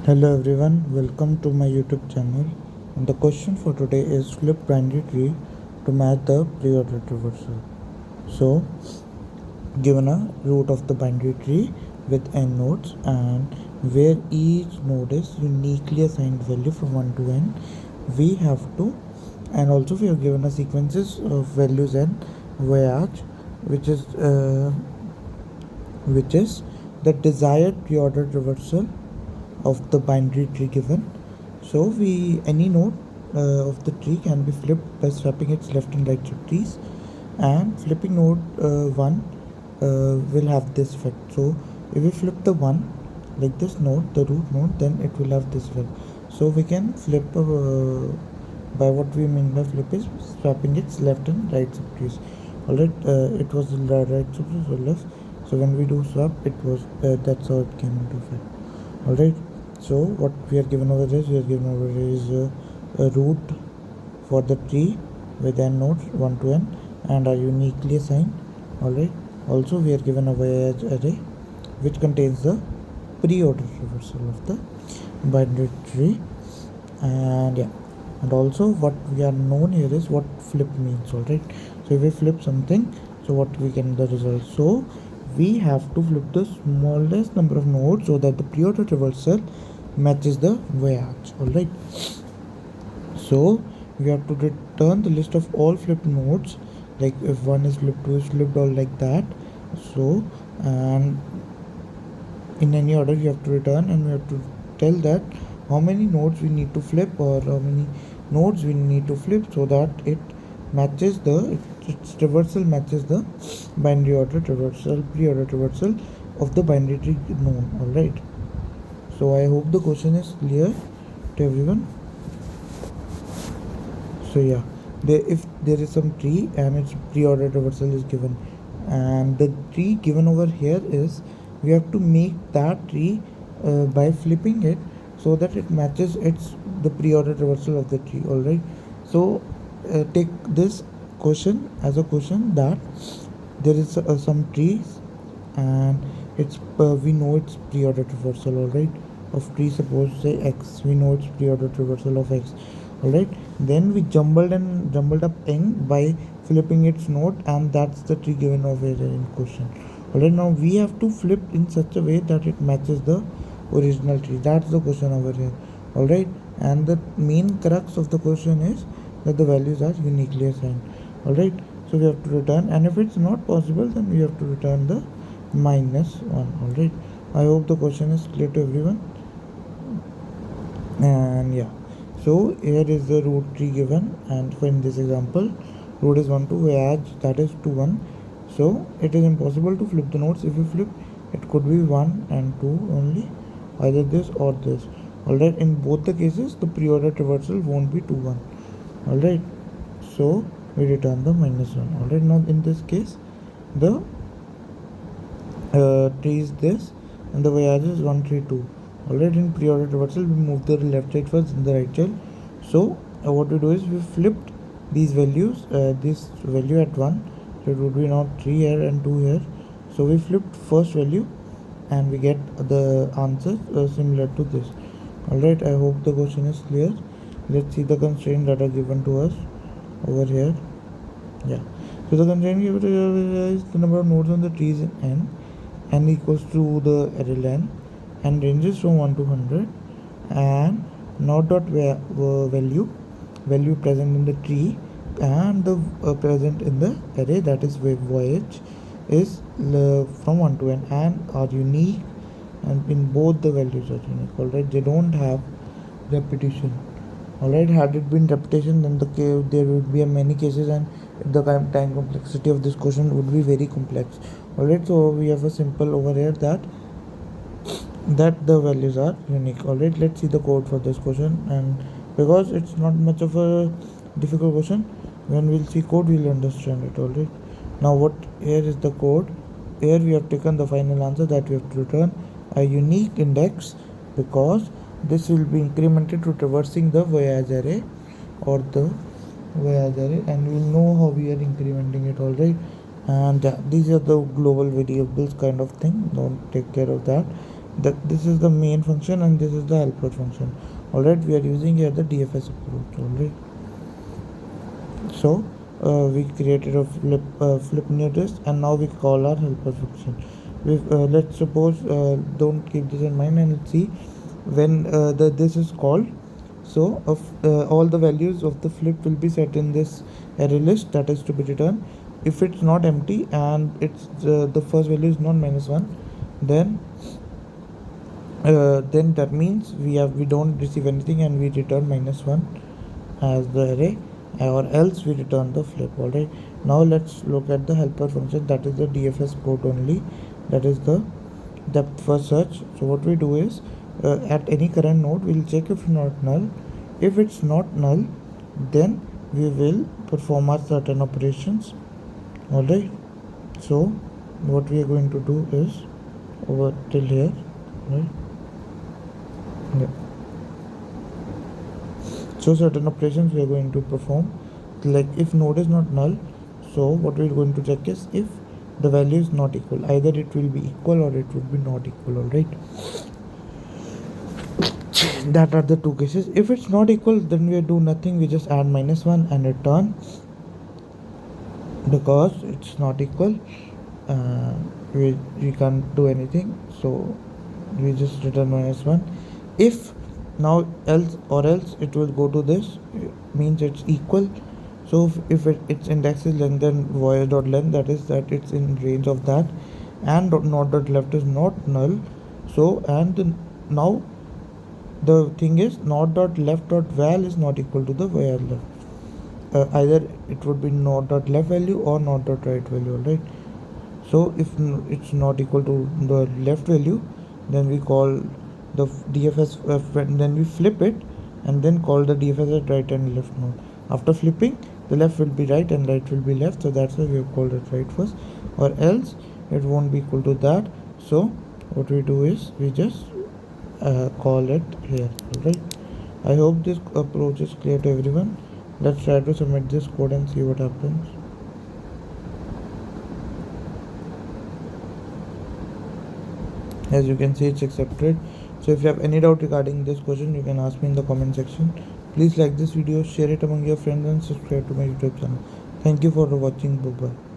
Hello everyone, welcome to my YouTube channel. And the question for today is flip binary tree to match the pre-ordered reversal. So, given a root of the binary tree with n nodes and where each node is uniquely assigned value from 1 to n, we have to, and also we are given a sequences of values n voyage, which is uh, which is the desired pre-ordered reversal of the binary tree given. So we any node of the tree can be flipped by swapping its left and right subtrees, and flipping node 1 will have this effect. So if we flip the 1 like this node, the root node, then it will have this effect. So we can flip by what we mean by flip is swapping its left and right subtrees. Alright, it was the right subtrees or left. So when we do swap, it was that's how it came into effect. Alright, so what we are given over is a root for the tree with n nodes 1 to n and are uniquely assigned. Alright, also we are given a voyage array which contains the pre-ordered reversal of the binary tree. And yeah, and also what we are known here is what flip means. Alright, so if we flip something, so what we can the result. So we have to flip the smallest number of nodes so that the pre-ordered reversal matches the voyage. Alright, so we have to return the list of all flipped nodes, like if one is flipped, two is flipped, all like that. So and in any order you have to return, and we have to tell that how many nodes we need to flip or how many nodes we need to flip so that it matches its reversal matches the binary ordered reversal pre-ordered reversal of the binary tree known. Alright, so I hope the question is clear to everyone. So yeah, if there is some tree and its pre-ordered reversal is given, and the tree given over here is, we have to make that tree by flipping it so that it matches the pre-ordered reversal of the tree. All right, so take this question as a question that there is some trees and it's we know its pre-ordered reversal. All right, of tree, suppose say x, we know its pre-ordered reversal of x. Alright, then we jumbled up n by flipping its node, and that's the tree given over here in question. Alright, now we have to flip in such a way that it matches the original tree. That's the question over here. Alright, and the main crux of the question is that the values are uniquely assigned. Alright, so we have to return, and if it's not possible, then we have to return the -1. Alright, I hope the question is clear to everyone. And yeah, so here is the root tree given, and for in this example root is 1 2, voyage that is 2 1. So it is impossible to flip the nodes. If you flip, it could be 1 and 2 only, either this or this. Alright, in both the cases the pre-ordered reversal won't be 2 1. Alright, so we return the -1. Alright, now in this case the tree is this and the voyage is 1 3 2. Alright, in pre-ordered reversal we move the left child first, then the right child. So what we do is we flipped these values, this value at 1, so it would be now 3 here and 2 here. So we flipped first value and we get the answer similar to this. Alright, I hope the question is clear. Let's see the constraints that are given to us over here. Yeah, so the constraint given is the number of nodes on the trees in n equals to the array len, and ranges from 1 to 100, and not dot value present in the tree and the present in the array, that is voyage, is from 1 to n and are unique, and in both the values are unique. Alright, they don't have repetition. Alright, had it been repetition, then there would be many cases, and the time complexity of this question would be very complex. Alright, so we have a simple over here that the values are unique. Alright, let's see the code for this question, and because it's not much of a difficult question, when we'll see code we'll understand it. Alright, now what here is the code. Here we have taken the final answer that we have to return a unique index, because this will be incremented to traversing the voyage array or the voyage array, and we'll know how we are incrementing it. Alright, and these are the global variables kind of thing, don't take care of that. This is the main function and this is the helper function. Alright, we are using here the DFS approach. Alright, so we created a flip nearest, and now we call our helper function. Let's suppose, don't keep this in mind, and let's see when this is called. So all the values of the flip will be set in this array list that is to be returned. If it's not empty and it's the first value is not -1, then that means we don't receive anything and we return -1 as the array, or else we return the flip. Alright, now let's look at the helper function, that is the DFS code only, that is the depth first search. So what we do is, at any current node we'll check if it's not null. If it's not null, then we will perform our certain operations. Alright, so what we are going to do is, over till here, right? Yeah. So certain operations we are going to perform, like if node is not null, so what we are going to check is if the value is not equal, either it will be equal or it will be not equal. Alright, that are the two cases. If it's not equal, then we do nothing, we just add -1 and return, because it's not equal, we can't do anything, so we just return -1. If now else it will go to this, means it's equal. So if its index is length, then void.length, that is that it's in range of that, and not.left is not null. So now the thing is, not.left.val is not equal to the var left. Either it would be not.left value or not.right value. Right, so if it's not equal to the left value, then we call the DFS, then we flip it and then call the DFS at right and left node. After flipping, the left will be right and right will be left, so that's why we have called it right first, or else it won't be equal to that. So what we do is we just call it here. Alright, I hope this approach is clear to everyone. Let's try to submit this code and see what happens. As you can see, it's accepted. So if you have any doubt regarding this question, you can ask me in the comment section. Please like this video, share it among your friends, and subscribe to my YouTube channel. Thank you for watching. Bye bye.